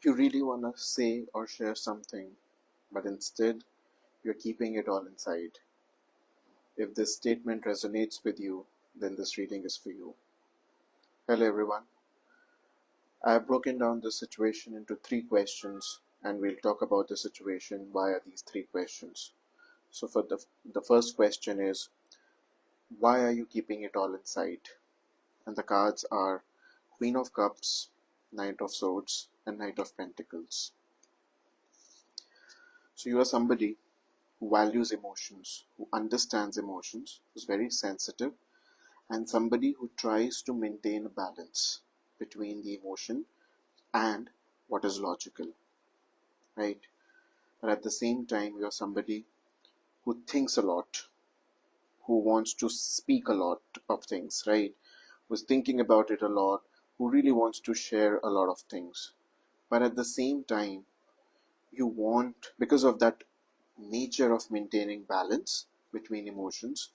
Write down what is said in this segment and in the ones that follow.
You really want to say or share something, but instead you're keeping it all inside. If this statement resonates with you, then this reading is for you. Hello everyone. I have broken down this situation into 3 questions and we'll talk about the situation via these 3 questions. So for the first question is, why are you keeping it all inside? And the cards are Queen of Cups, Knight of Swords, and Knight of Pentacles. So you are somebody who values emotions, who understands emotions, who's very sensitive, and somebody who tries to maintain a balance between the emotion and what is logical, right? But at the same time, you're somebody who thinks a lot, who wants to speak a lot of things, right? Who's thinking about it a lot, who really wants to share a lot of things. But at the same time, you want, because of that nature of maintaining balance between emotions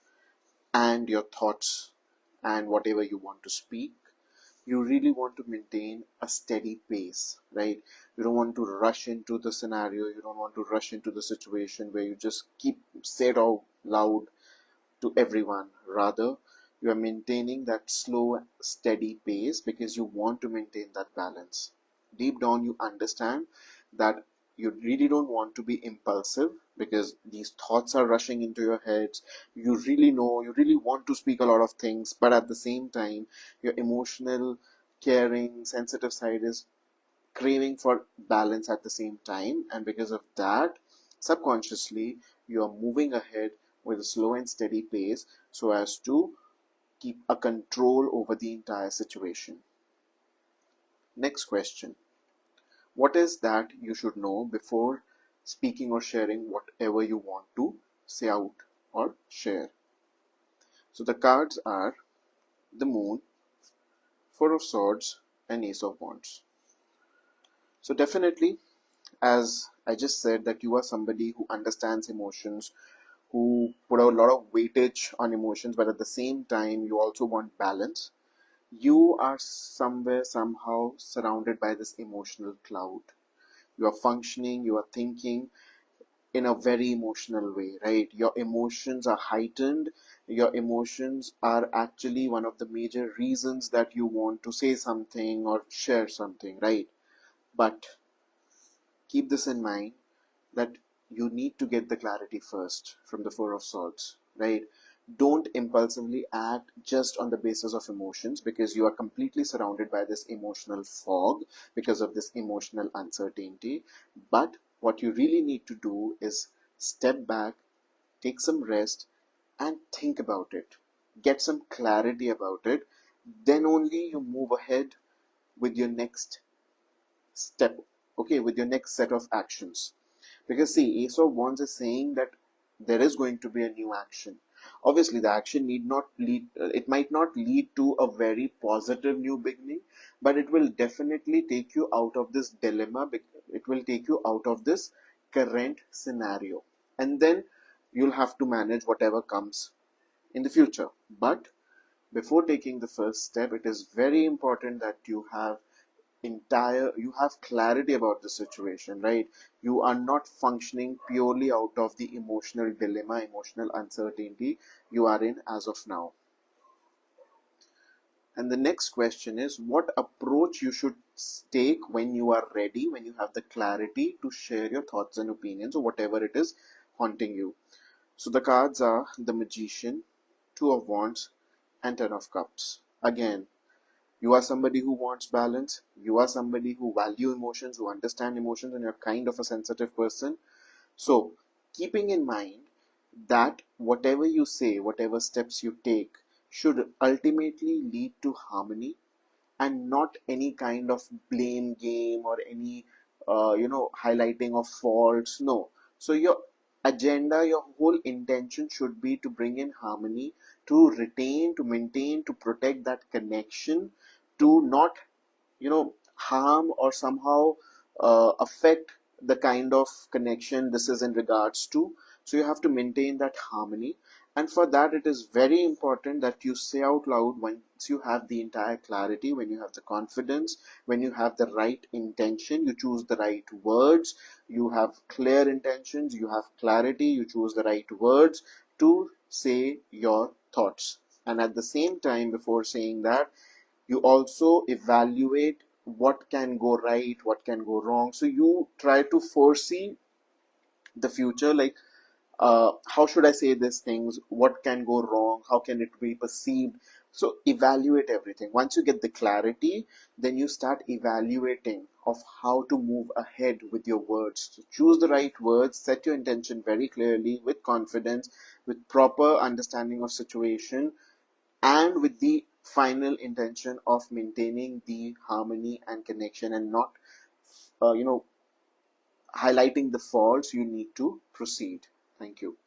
and your thoughts and whatever you want to speak, you really want to maintain a steady pace, right? You don't want to rush into the scenario, you don't want to rush into the situation where you just keep say it out loud to everyone. Rather, you are maintaining that slow, steady pace because you want to maintain that balance. Deep down, you understand that you really don't want to be impulsive because these thoughts are rushing into your heads. You really know, you really want to speak a lot of things, but at the same time, your emotional, caring, sensitive side is craving for balance at the same time, and because of that, subconsciously, you are moving ahead with a slow and steady pace so as to keep a control over the entire situation. Next question. What is that you should know before speaking or sharing whatever you want to say out or share? So the cards are the Moon, Four of Swords, and Ace of Wands. So definitely, as I just said, that you are somebody who understands emotions, who put a lot of weightage on emotions, but at the same time, you also want balance. You are somewhere, somehow surrounded by this emotional cloud. You are functioning, you are thinking in a very emotional way, right? Your emotions are heightened. Your emotions are actually one of the major reasons that you want to say something or share something, right? But keep this in mind that you need to get the clarity first from the Four of Swords, right? Don't impulsively act just on the basis of emotions because you are completely surrounded by this emotional fog because of this emotional uncertainty. But what you really need to do is step back, take some rest, and think about it. Get some clarity about it. Then only you move ahead with your next step, okay, with your next set of actions. Because see, Ace of Wands is saying that there is going to be a new action. Obviously, the action need not lead, it might not lead to a very positive new beginning, but it will definitely take you out of this dilemma. It will take you out of this current scenario. And then you'll have to manage whatever comes in the future. But before taking the first step, it is very important that you have clarity about the situation, right? You are not functioning purely out of the emotional dilemma, emotional uncertainty you are in as of now. And the next question is, what approach you should take when you are ready, when you have the clarity to share your thoughts and opinions or whatever it is haunting you? So the cards are the Magician, Two of Wands, and Ten of Cups. Again, you are somebody who wants balance. You are somebody who value emotions, who understand emotions, and you're kind of a sensitive person. So, keeping in mind that whatever you say, whatever steps you take, should ultimately lead to harmony and not any kind of blame game or any, highlighting of faults. No. So, your agenda, your whole intention should be to bring in harmony, to retain, to maintain, to protect that connection, to not harm or somehow affect the kind of connection this is in regards to. So you have to maintain that harmony, And for that, it is very important that you say out loud once you have the entire clarity, when you have the confidence, when you have the right intention, you choose the right words, you have clear intentions, you have clarity, you choose the right words to say your thoughts. And at the same time, before saying that, you also evaluate what can go right, what can go wrong. So you try to foresee the future, like how should I say these things, what can go wrong, how can it be perceived. So evaluate everything. Once you get the clarity, then you start evaluating of how to move ahead with your words. So choose the right words, set your intention very clearly, with confidence, with proper understanding of situation, and with the final intention of maintaining the harmony and connection, and not uh, you know highlighting the faults. You need to proceed. Thank you.